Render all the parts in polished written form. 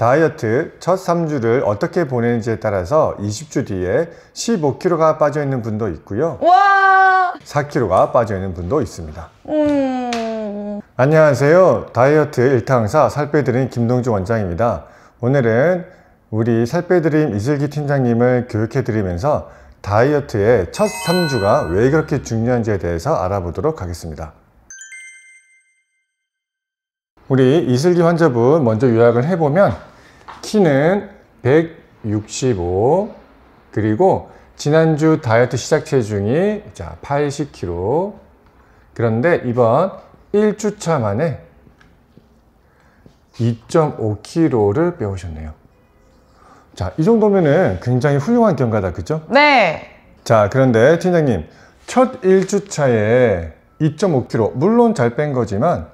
다이어트 첫 3주를 어떻게 보내는지에 따라서 20주 뒤에 15kg가 빠져 있는 분도 있고요. 와! 4kg가 빠져 있는 분도 있습니다. 안녕하세요. 다이어트 일타강사 살빼드림 김동주 원장입니다. 오늘은 우리 살빼드림 이슬기 팀장님을 교육해드리면서 다이어트의 첫 3주가 왜 그렇게 중요한지에 대해서 알아보도록 하겠습니다. 우리 이슬기 환자분 먼저 요약을 해보면 키는 165, 그리고 지난주 다이어트 시작 체중이 80kg. 그런데 이번 1주차 만에 2.5kg를 빼오셨네요. 자, 이 정도면은 굉장히 훌륭한 경과다, 그죠? 네. 자, 그런데 팀장님, 첫 1주차에 2.5kg, 물론 잘 뺀 거지만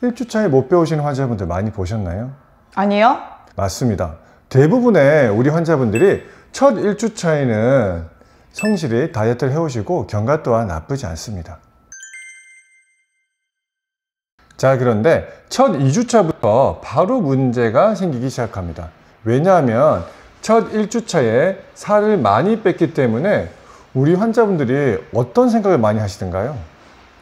1주차에 못 빼오시는 환자분들 많이 보셨나요? 아니요? 맞습니다. 대부분의 우리 환자분들이 첫 1주차에는 성실히 다이어트를 해오시고 경과 또한 나쁘지 않습니다. 자, 그런데 첫 2주차부터 바로 문제가 생기기 시작합니다. 왜냐하면 첫 1주차에 살을 많이 뺐기 때문에 우리 환자분들이 어떤 생각을 많이 하시던가요?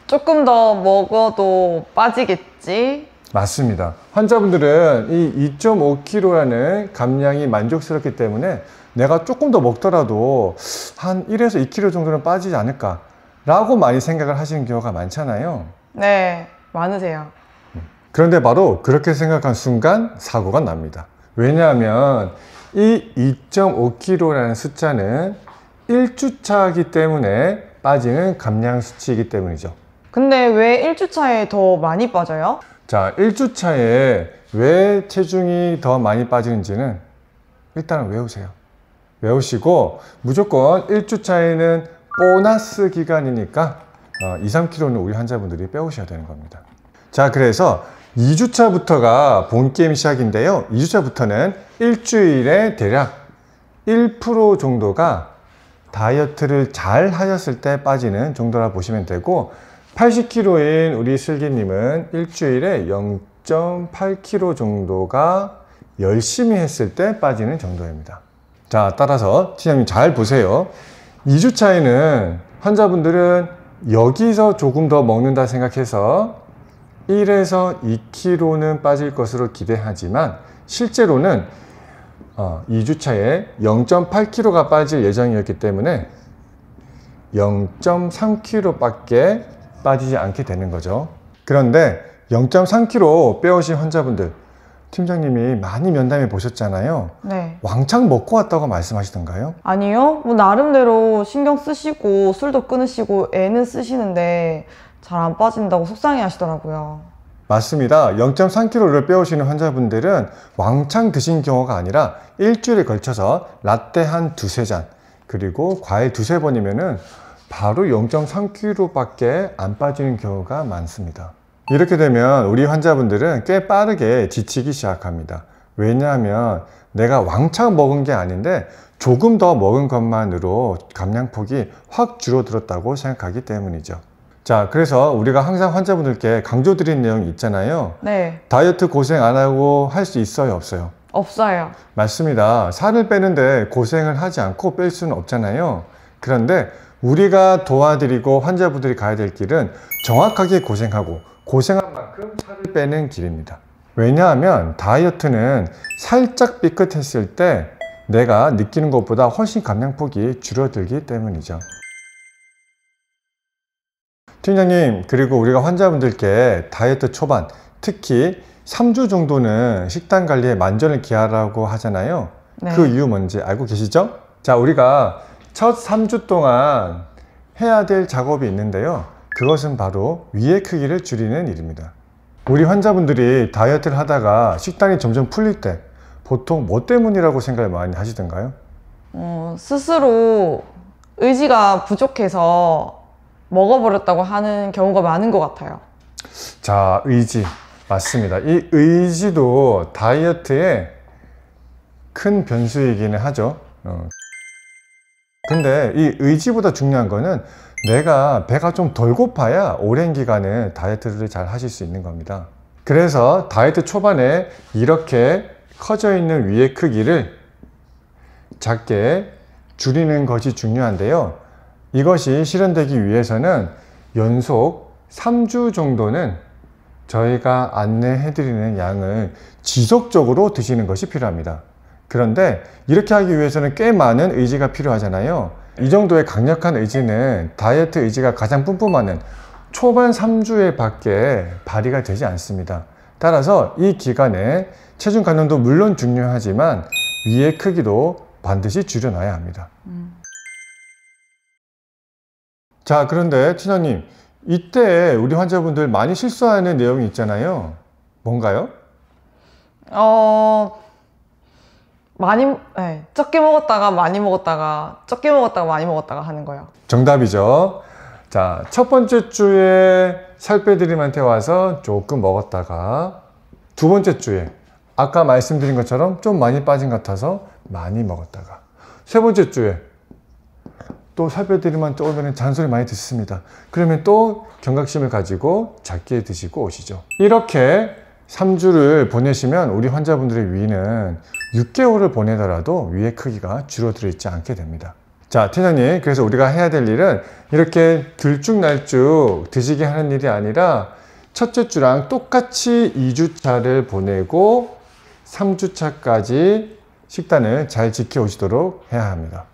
조금 더 먹어도 빠지겠지? 맞습니다. 환자분들은 이 2.5kg라는 감량이 만족스럽기 때문에 내가 조금 더 먹더라도 한 1에서 2kg 정도는 빠지지 않을까 라고 많이 생각을 하시는 경우가 많잖아요. 네, 많으세요. 그런데 바로 그렇게 생각한 순간 사고가 납니다. 왜냐하면 이 2.5kg라는 숫자는 1주차이기 때문에 빠지는 감량 수치이기 때문이죠. 근데 왜 1주차에 더 많이 빠져요? 자, 1주차에 왜 체중이 더 많이 빠지는지는 일단은 외우세요. 외우시고 무조건 1주차에는 보너스 기간이니까 2, 3kg는 우리 환자분들이 빼오셔야 되는 겁니다. 자, 그래서 2주차부터가 본게임 시작인데요. 2주차부터는 일주일에 대략 1% 정도가 다이어트를 잘 하셨을 때 빠지는 정도라 보시면 되고, 80kg인 우리 슬기님은 일주일에 0.8kg 정도가 열심히 했을 때 빠지는 정도입니다. 자, 따라서 팀장님 잘 보세요. 2주차에는 환자분들은 여기서 조금 더 먹는다 생각해서 1에서 2kg는 빠질 것으로 기대하지만 실제로는 2주차에 0.8kg가 빠질 예정이었기 때문에 0.3kg 밖에 빠지지 않게 되는 거죠. 그런데 0.3kg 빼오신 환자분들 팀장님이 많이 면담해 보셨잖아요. 네. 왕창 먹고 왔다고 말씀하시던가요? 아니요. 뭐 나름대로 신경 쓰시고 술도 끊으시고 애는 쓰시는데 잘 안 빠진다고 속상해 하시더라고요. 맞습니다. 0.3kg를 빼오시는 환자분들은 왕창 드신 경우가 아니라 일주일에 걸쳐서 라떼 한 두세 잔, 그리고 과일 두세 번이면은 바로 0.3kg 밖에 안 빠지는 경우가 많습니다. 이렇게 되면 우리 환자분들은 꽤 빠르게 지치기 시작합니다. 왜냐하면 내가 왕창 먹은 게 아닌데 조금 더 먹은 것만으로 감량폭이 확 줄어들었다고 생각하기 때문이죠. 자, 그래서 우리가 항상 환자분들께 강조드린 내용이 있잖아요. 네. 다이어트 고생 안 하고 할 수 있어요, 없어요? 없어요. 맞습니다. 살을 빼는데 고생을 하지 않고 뺄 수는 없잖아요. 그런데 우리가 도와드리고 환자분들이 가야 될 길은 정확하게 고생하고 고생한 만큼 살을 빼는 길입니다. 왜냐하면 다이어트는 살짝 삐끗했을 때 내가 느끼는 것보다 훨씬 감량폭이 줄어들기 때문이죠. 팀장님, 그리고 우리가 환자분들께 다이어트 초반, 특히 3주 정도는 식단 관리에 만전을 기하라고 하잖아요. 네. 그 이유 뭔지 알고 계시죠? 자, 우리가 첫 3주 동안 해야 될 작업이 있는데요. 그것은 바로 위의 크기를 줄이는 일입니다. 우리 환자분들이 다이어트를 하다가 식단이 점점 풀릴 때 보통 뭐 때문이라고 생각을 많이 하시던가요? 스스로 의지가 부족해서 먹어버렸다고 하는 경우가 많은 것 같아요. 자, 의지. 맞습니다. 이 의지도 다이어트의 큰 변수이기는 하죠. 근데 이 의지보다 중요한 거는 내가 배가 좀 덜 고파야 오랜 기간을 다이어트를 잘 하실 수 있는 겁니다. 그래서 다이어트 초반에 이렇게 커져 있는 위의 크기를 작게 줄이는 것이 중요한데요. 이것이 실현되기 위해서는 연속 3주 정도는 저희가 안내해드리는 양을 지속적으로 드시는 것이 필요합니다. 그런데 이렇게 하기 위해서는 꽤 많은 의지가 필요하잖아요. 이 정도의 강력한 의지는 다이어트 의지가 가장 뿜뿜하는 초반 3주에 밖에 발휘가 되지 않습니다. 따라서 이 기간에 체중 감량도 물론 중요하지만 위의 크기도 반드시 줄여놔야 합니다. 자, 그런데 팀장님, 이때 우리 환자분들 많이 실수하는 내용이 있잖아요. 뭔가요? 적게 먹었다가 많이 먹었다가, 적게 먹었다가 많이 먹었다가 하는 거예요. 정답이죠. 자, 첫 번째 주에 살 빼드림한테 와서 조금 먹었다가, 두 번째 주에 아까 말씀드린 것처럼 좀 많이 빠진 것 같아서 많이 먹었다가, 세 번째 주에 또 살 빼드림한테 오면 잔소리 많이 듣습니다. 그러면 또 경각심을 가지고 작게 드시고 오시죠. 이렇게 3주를 보내시면 우리 환자분들의 위는 6개월을 보내더라도 위의 크기가 줄어들어 있지 않게 됩니다. 자, 팀장님, 그래서 우리가 해야 될 일은 이렇게 들쭉날쭉 드시게 하는 일이 아니라 첫째 주랑 똑같이 2주차를 보내고 3주차까지 식단을 잘 지켜오시도록 해야 합니다.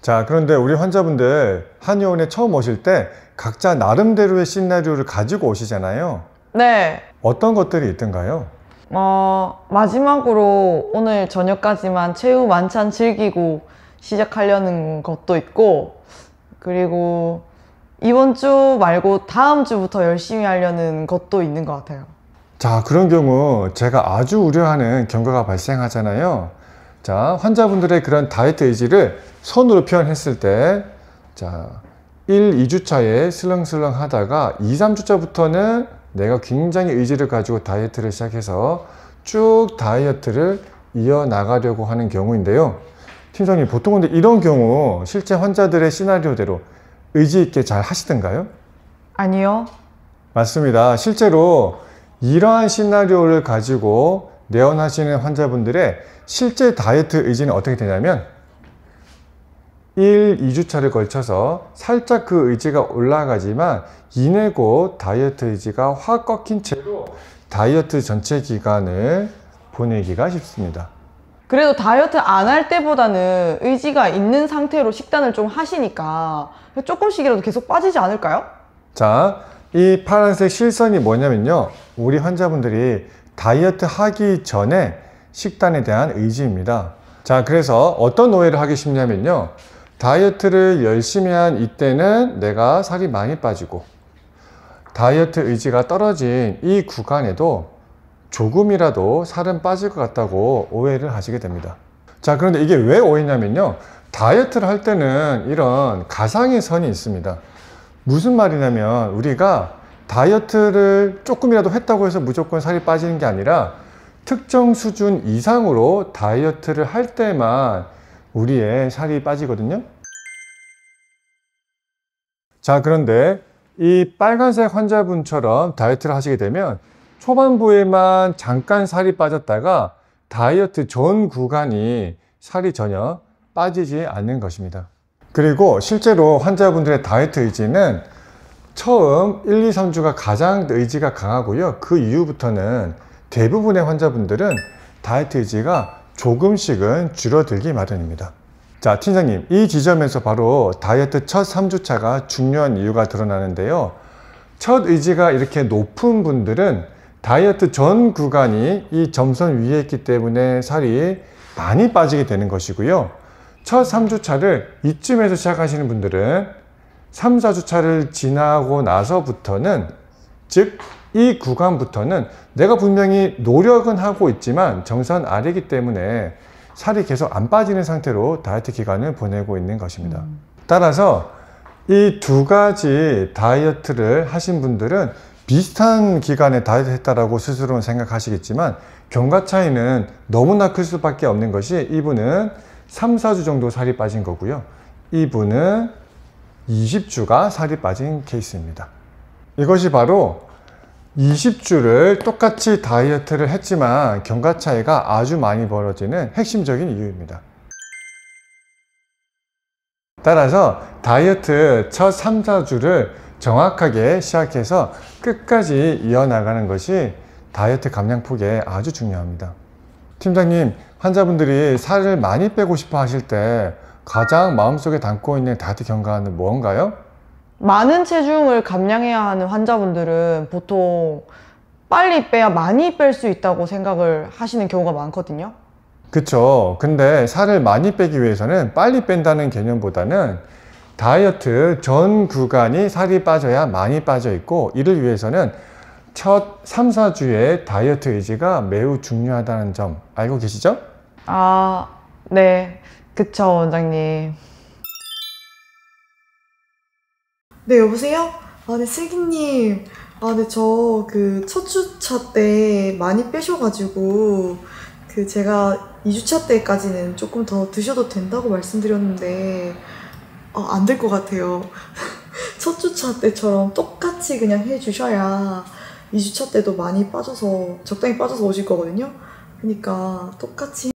자, 그런데 우리 환자분들 한의원에 처음 오실 때 각자 나름대로의 시나리오를 가지고 오시잖아요. 네. 어떤 것들이 있던가요? 마지막으로 오늘 저녁까지만 최후 만찬 즐기고 시작하려는 것도 있고, 그리고 이번 주 말고 다음 주부터 열심히 하려는 것도 있는 것 같아요. 자, 그런 경우 제가 아주 우려하는 경과가 발생하잖아요. 자, 환자분들의 그런 다이어트 의지를 손으로 표현했을 때, 자, 1, 2주차에 슬렁슬렁 하다가 2, 3주차부터는 내가 굉장히 의지를 가지고 다이어트를 시작해서 쭉 다이어트를 이어나가려고 하는 경우인데요. 팀장님, 보통 근데 이런 경우 실제 환자들의 시나리오대로 의지 있게 잘 하시던가요? 아니요. 맞습니다. 실제로 이러한 시나리오를 가지고 내원하시는 환자분들의 실제 다이어트 의지는 어떻게 되냐면 1, 2주차를 걸쳐서 살짝 그 의지가 올라가지만 이내고 다이어트 의지가 확 꺾인 채로 다이어트 전체 기간을 보내기가 쉽습니다. 그래도 다이어트 안 할 때보다는 의지가 있는 상태로 식단을 좀 하시니까 조금씩이라도 계속 빠지지 않을까요? 자, 이 파란색 실선이 뭐냐면요, 우리 환자분들이 다이어트 하기 전에 식단에 대한 의지입니다. 자, 그래서 어떤 오해를 하기 쉽냐면요, 다이어트를 열심히 한 이때는 내가 살이 많이 빠지고 다이어트 의지가 떨어진 이 구간에도 조금이라도 살은 빠질 것 같다고 오해를 하시게 됩니다. 자, 그런데 이게 왜 오해냐면요, 다이어트를 할 때는 이런 가상의 선이 있습니다. 무슨 말이냐면 우리가 다이어트를 조금이라도 했다고 해서 무조건 살이 빠지는 게 아니라 특정 수준 이상으로 다이어트를 할 때만 우리의 살이 빠지거든요. 자, 그런데 이 빨간색 환자분처럼 다이어트를 하시게 되면 초반부에만 잠깐 살이 빠졌다가 다이어트 전 구간이 살이 전혀 빠지지 않는 것입니다. 그리고 실제로 환자분들의 다이어트 의지는 처음 1, 2, 3주가 가장 의지가 강하고요. 그 이후부터는 대부분의 환자분들은 다이어트 의지가 조금씩은 줄어들기 마련입니다. 자, 팀장님, 이 지점에서 바로 다이어트 첫 3주차가 중요한 이유가 드러나는데요. 첫 의지가 이렇게 높은 분들은 다이어트 전 구간이 이 점선 위에 있기 때문에 살이 많이 빠지게 되는 것이고요. 첫 3주차를 이쯤에서 시작하시는 분들은 3, 4주차를 지나고 나서부터는, 즉 이 구간부터는 내가 분명히 노력은 하고 있지만 정선 아래이기 때문에 살이 계속 안 빠지는 상태로 다이어트 기간을 보내고 있는 것입니다. 따라서 이 두 가지 다이어트를 하신 분들은 비슷한 기간에 다이어트 했다라고 스스로는 생각하시겠지만 경과 차이는 너무나 클 수밖에 없는 것이, 이분은 3, 4주 정도 살이 빠진 거고요. 이분은 20주가 살이 빠진 케이스입니다. 이것이 바로 20주를 똑같이 다이어트를 했지만 경과 차이가 아주 많이 벌어지는 핵심적인 이유입니다. 따라서 다이어트 첫 3, 4주를 정확하게 시작해서 끝까지 이어나가는 것이 다이어트 감량폭에 아주 중요합니다. 팀장님, 환자분들이 살을 많이 빼고 싶어 하실 때 가장 마음속에 담고 있는 다이어트 경과는 뭔가요? 많은 체중을 감량해야 하는 환자분들은 보통 빨리 빼야 많이 뺄 수 있다고 생각을 하시는 경우가 많거든요. 그쵸. 근데 살을 많이 빼기 위해서는 빨리 뺀다는 개념보다는 다이어트 전 구간이 살이 빠져야 많이 빠져 있고, 이를 위해서는 첫 3, 4주의 다이어트 의지가 매우 중요하다는 점 알고 계시죠? 아, 네. 그쵸, 원장님. 네, 여보세요? 아, 네, 슬기님. 아, 네, 저 첫 주차 때 많이 빼셔가지고, 제가 2주차 때까지는 조금 더 드셔도 된다고 말씀드렸는데, 안 될 것 같아요. 첫 주차 때처럼 똑같이 그냥 해주셔야 2주차 때도 많이 빠져서, 적당히 빠져서 오실 거거든요? 그러니까 똑같이